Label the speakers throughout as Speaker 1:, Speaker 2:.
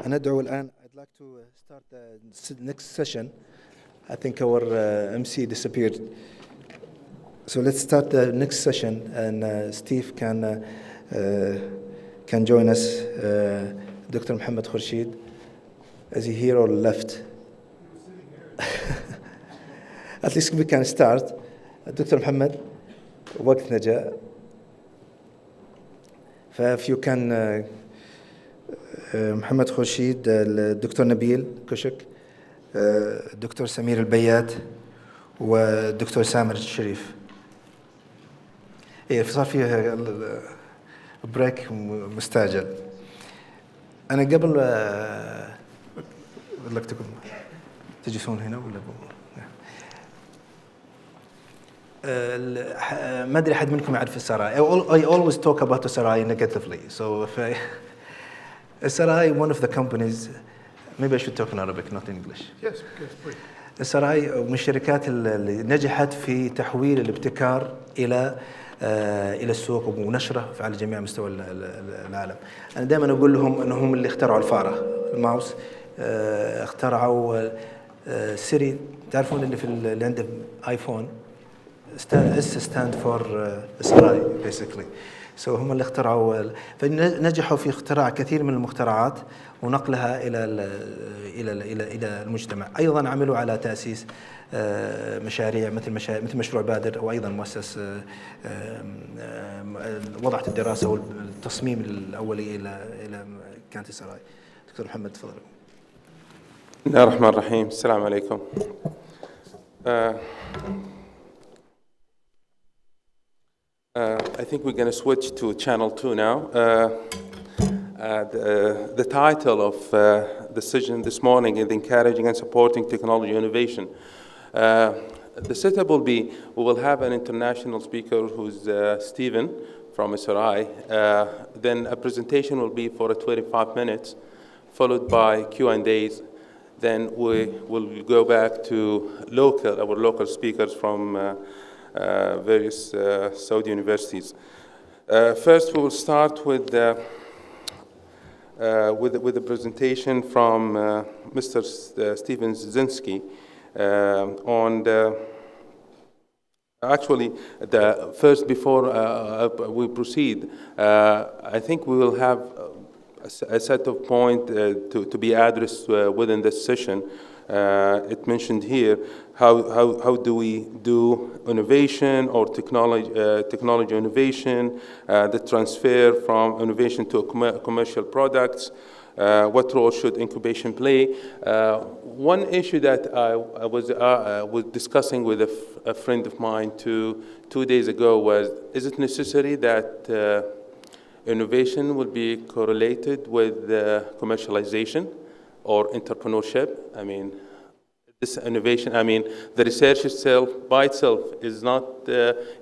Speaker 1: ندعو الآن. I'd like to start the next session. I think our MC disappeared. So let's start the next session, and Steve can join us. Dr. Mohammed Khurshid, is he here or left? At least we can start. Dr. Mohammed, وقتنا جاء. If you can, محمد خورشيد، الدكتور نبيل كشك، الدكتور سمير البيات، والدكتور سامر الشريف. إيه صار فيها بريك مستعجل. أنا قبل لك تجلسون هنا ولا ما أدري أحد منكم يعرف السراي. I always talk about the Sarai negatively. So if Sarai, one of the companies, maybe I should talk in Arabic, not in English.
Speaker 2: Yes, please.
Speaker 1: السراي من الشركات اللي نجحت في تحويل الابتكار إلى السوق ونشره على جميع مستوى العالم. أنا دائما أقول لهم أنهم اللي اخترعوا الفارة، الماوس، اخترعوا سيري. تعرفون اللي عنده آيفون S stand for سراي basically. So هم اللي اخترعوا، فنجحوا في اختراع كثير من المخترعات ونقلها إلى المجتمع. أيضا عملوا على تأسيس مشاريع مثل مشروع بادر، وأيضا مؤسس وضعت الدراسة والتصميم الأولي إلى كانت السراي. دكتور محمد تفضل.
Speaker 3: بسم الله الرحمن الرحيم. السلام عليكم. I think we're going to switch to channel 2 now. The title of the session this morning is Encouraging and Supporting Technology Innovation. The setup will be, we will have an international speaker who's Stephen from SRI. Then a presentation will be for 25 minutes, followed by Q&As. Then we will go back to our local speakers from various Saudi universities. First, we will start with the presentation from Mr. Steven Zizinski on before we proceed, I think we will have a set of points to be addressed within this session. It mentioned here how do we do innovation or technology innovation, the transfer from innovation to commercial products, what role should incubation play. One issue that I was discussing with a friend of mine two days ago was, is it necessary that innovation will be correlated with commercialization or entrepreneurship? I mean, this innovation, the research itself, by itself, is not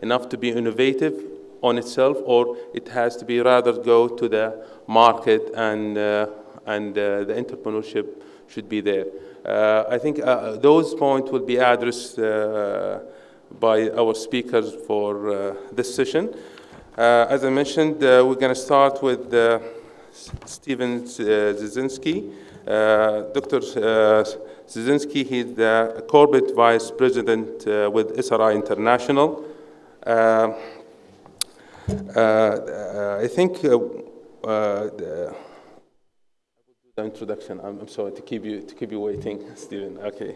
Speaker 3: enough to be innovative on itself, or it has to be rather go to the market and the entrepreneurship should be there. I think those points will be addressed by our speakers for this session. As I mentioned, we're going to start with Steven Zizinski. Dr. Zizinski, he's the corporate vice president with SRI International. I think I will do the introduction. I'm sorry to keep you waiting, Stephen. Okay.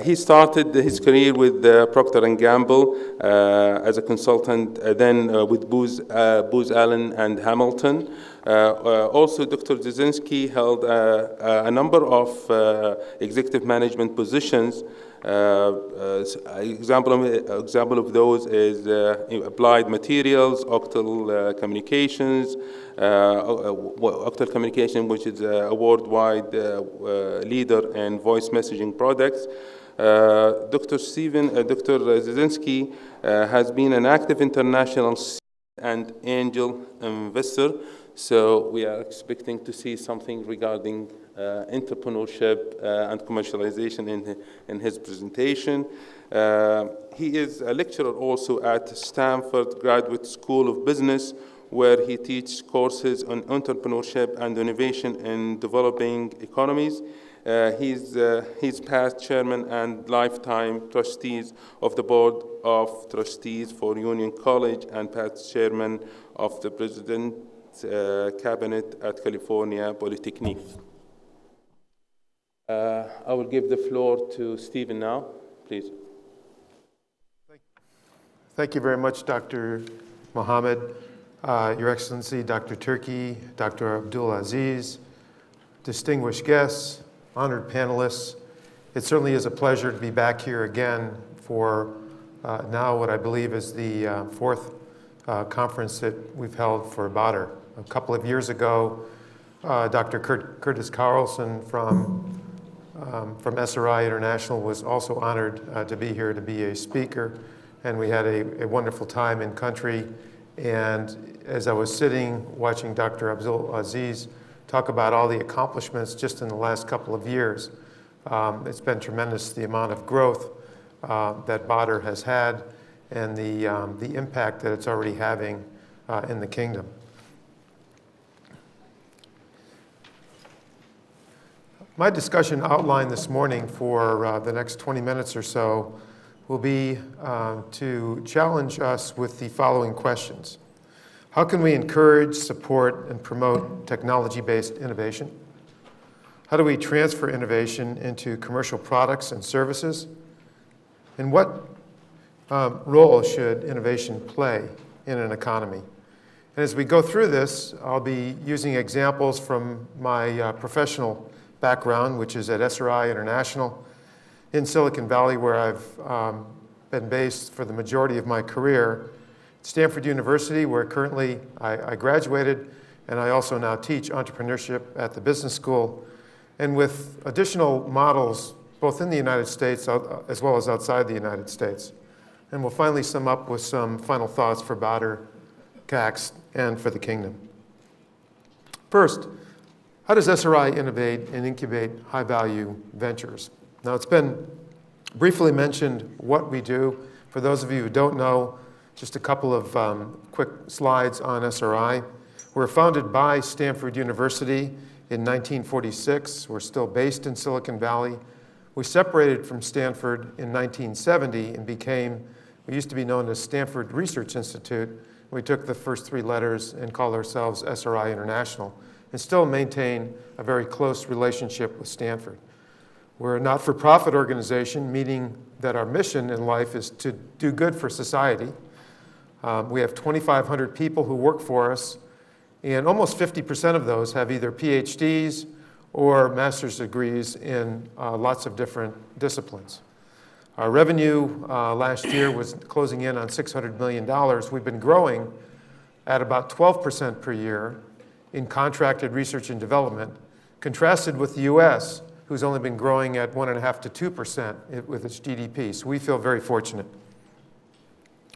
Speaker 3: He started his career with Procter & Gamble as a consultant, then with Booz Allen and Hamilton. Also, Dr. Zizinski held a number of executive management positions. Example of those is Applied Materials, Octal Communications, Octal Communication, which is a worldwide leader in voice messaging products. Dr. Zizinski has been an active international and angel investor, so we are expecting to see something regarding entrepreneurship and commercialization in his presentation. He is a lecturer also at Stanford Graduate School of Business, where he teaches courses on entrepreneurship and innovation in developing economies. He's past chairman and lifetime trustees of the Board of Trustees for Union College and past chairman of the President's Cabinet at California Polytechnic. I will give the floor to Stephen now, please.
Speaker 2: Thank you very much, Dr. Mohammed, Your Excellency, Dr. Turki, Dr. Abdul Aziz, distinguished guests, honored panelists. It certainly is a pleasure to be back here again for now what I believe is the fourth conference that we've held for Badr. A couple of years ago, Dr. Curtis Carlson from SRI International was also honored to be here to be a speaker, and we had a wonderful time in country. And as I was sitting watching Dr. Abdul Aziz talk about all the accomplishments just in the last couple of years, it's been tremendous, the amount of growth that Badr has had and the impact that it's already having in the kingdom. My discussion outline this morning for the next 20 minutes or so will be to challenge us with the following questions. How can we encourage, support, and promote technology-based innovation? How do we transfer innovation into commercial products and services? And what role should innovation play in an economy? And as we go through this, I'll be using examples from my professional background, which is at SRI International in Silicon Valley, where I've been based for the majority of my career. Stanford University, where currently I graduated, and I also now teach entrepreneurship at the business school, and with additional models both in the United States as well as outside the United States. And we'll finally sum up with some final thoughts for Badr, CACS, and for the kingdom. First, how does SRI innovate and incubate high-value ventures? Now, it's been briefly mentioned what we do. For those of you who don't know, just a couple of quick slides on SRI. We're founded by Stanford University in 1946. We're still based in Silicon Valley. We separated from Stanford in 1970 and we used to be known as Stanford Research Institute. We took the first three letters and called ourselves SRI International, and still maintain a very close relationship with Stanford. We're a not-for-profit organization, meaning that our mission in life is to do good for society. We have 2,500 people who work for us, and almost 50% of those have either PhDs or master's degrees in lots of different disciplines. Our revenue last year was closing in on $600 million. We've been growing at about 12% per year in contracted research and development, contrasted with the US, who's only been growing at 1.5% to 2% with its GDP. So we feel very fortunate.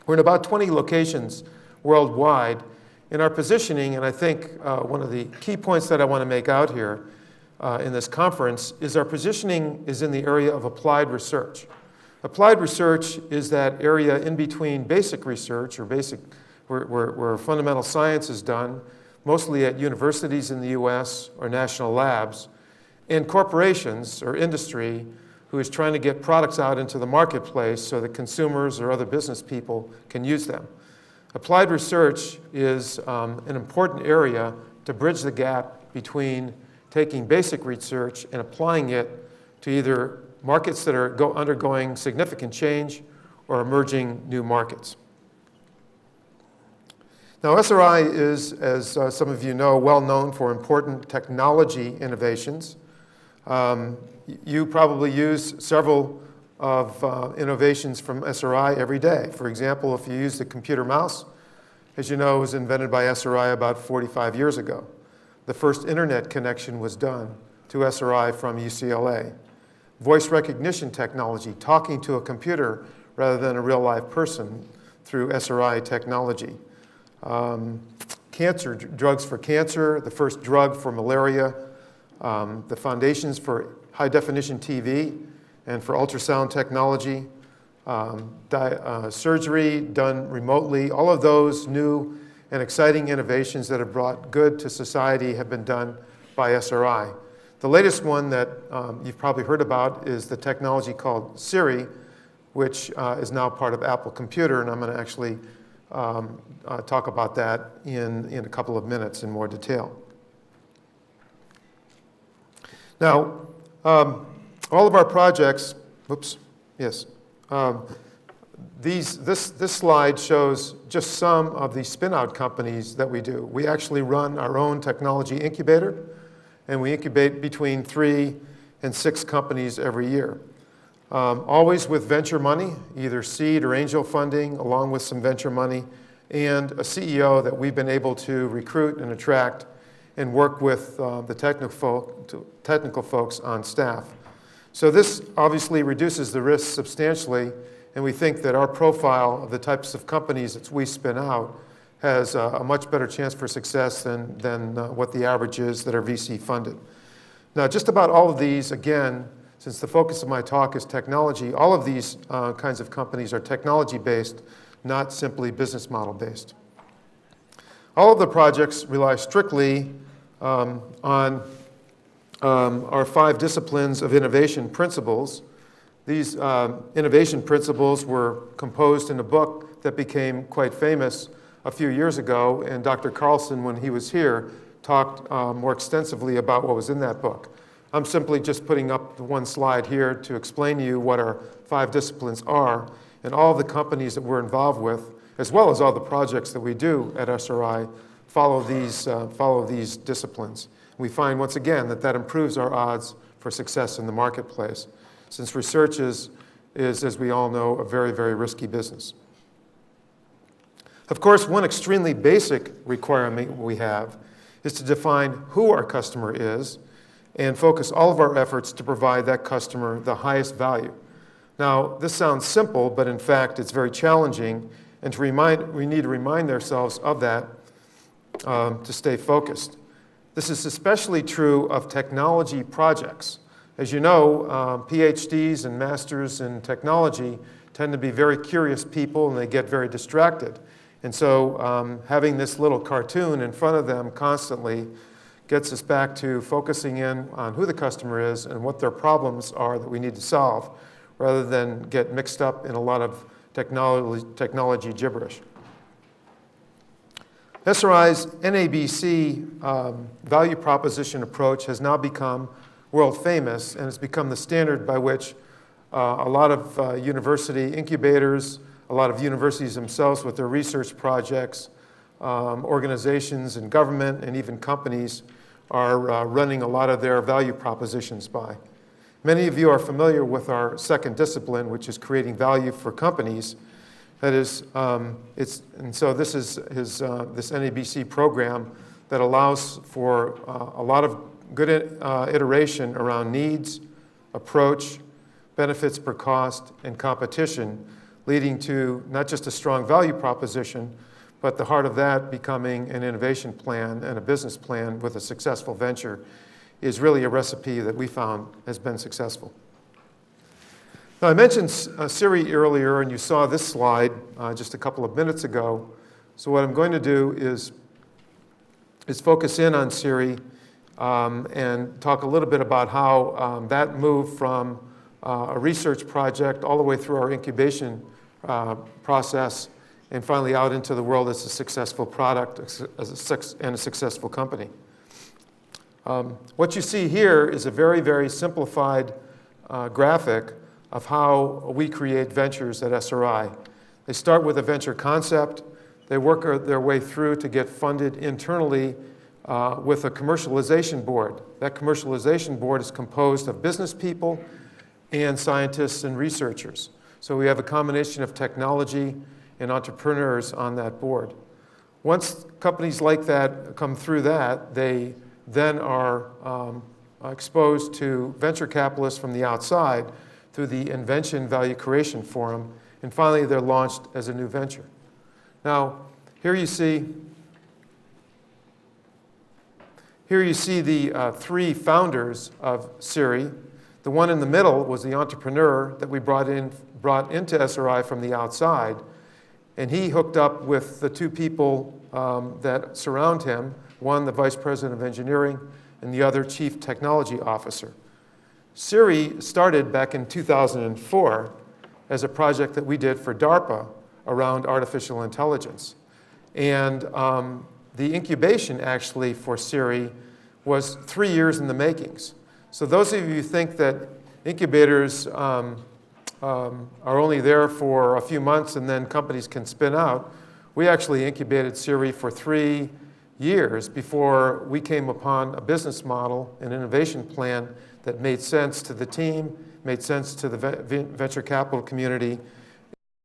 Speaker 2: We're in about 20 locations worldwide. In our positioning, and I think one of the key points that I want to make out here in this conference is our positioning is in the area of applied research. Applied research is that area in between basic research, or where fundamental science is done, mostly at universities in the US or national labs, and corporations or industry who is trying to get products out into the marketplace so that consumers or other business people can use them. Applied research is an important area to bridge the gap between taking basic research and applying it to either markets that are undergoing significant change or emerging new markets. Now, SRI is, as some of you know, well known for important technology innovations. You probably use several of innovations from SRI every day. For example, if you use the computer mouse, as you know, it was invented by SRI about 45 years ago. The first internet connection was done to SRI from UCLA. Voice recognition technology, talking to a computer rather than a real live person through SRI technology. Cancer, drugs for cancer, the first drug for malaria, the foundations for high-definition TV and for ultrasound technology, surgery done remotely, all of those new and exciting innovations that have brought good to society have been done by SRI. The latest one that you've probably heard about is the technology called Siri, which is now part of Apple Computer, and I'm going to actually talk about that in a couple of minutes in more detail. Now, all of our projects, this slide shows just some of the spin-out companies that we do. We actually run our own technology incubator, and we incubate between 3 and 6 companies every year. Always with venture money, either seed or angel funding, along with some venture money, and a CEO that we've been able to recruit and attract and work with the technical folks on staff. So this obviously reduces the risk substantially, and we think that our profile of the types of companies that we spin out has a much better chance for success than what the average is that are VC funded. Now, just about all of these, again, since the focus of my talk is technology, all of these kinds of companies are technology-based, not simply business model-based. All of the projects rely strictly on our 5 disciplines of innovation principles. These innovation principles were composed in a book that became quite famous a few years ago, and Dr. Carlson, when he was here, talked more extensively about what was in that book. I'm simply just putting up the one slide here to explain to you what our 5 disciplines are, and all the companies that we're involved with, as well as all the projects that we do at SRI, follow these disciplines. We find, once again, that improves our odds for success in the marketplace, since research is, as we all know, a very, very risky business. Of course, one extremely basic requirement we have is to define who our customer is and focus all of our efforts to provide that customer the highest value. Now, this sounds simple, but in fact, it's very challenging, and we need to remind ourselves of that to stay focused. This is especially true of technology projects. As you know, PhDs and masters in technology tend to be very curious people, and they get very distracted. And so having this little cartoon in front of them constantly gets us back to focusing in on who the customer is and what their problems are that we need to solve, rather than get mixed up in a lot of technology gibberish. SRI's NABC value proposition approach has now become world famous, and it's become the standard by which a lot of university incubators, a lot of universities themselves with their research projects, organizations and government and even companies are running a lot of their value propositions by. Many of you are familiar with our second discipline, which is creating value for companies. That is, so this is this NABC program that allows for a lot of good iteration around needs, approach, benefits per cost, and competition, leading to not just a strong value proposition, but the heart of that becoming an innovation plan and a business plan with a successful venture is really a recipe that we found has been successful. Now, I mentioned Siri earlier, and you saw this slide just a couple of minutes ago. So what I'm going to do is focus in on Siri and talk a little bit about how that moved from a research project all the way through our incubation process and finally out into the world as a successful product and a successful company. What you see here is a very, very simplified graphic of how we create ventures at SRI. They start with a venture concept. They work their way through to get funded internally with a commercialization board. That commercialization board is composed of business people and scientists and researchers. So we have a combination of technology and entrepreneurs on that board. Once companies like that come through that, they then are exposed to venture capitalists from the outside through the Invention Value Creation Forum, and finally they're launched as a new venture. Now, here you see the 3 founders of Siri. The one in the middle was the entrepreneur that we brought into SRI from the outside, And he hooked up with the two people that surround him, one the Vice President of Engineering and the other Chief Technology Officer. SIRI started back in 2004 as a project that we did for DARPA around artificial intelligence. And the incubation actually for SIRI was 3 years in the makings. So those of you who think that incubators are only there for a few months and then companies can spin out, we actually incubated SIRI for 3 years before we came upon a business model, an innovation plan that made sense to the team, made sense to the venture capital community,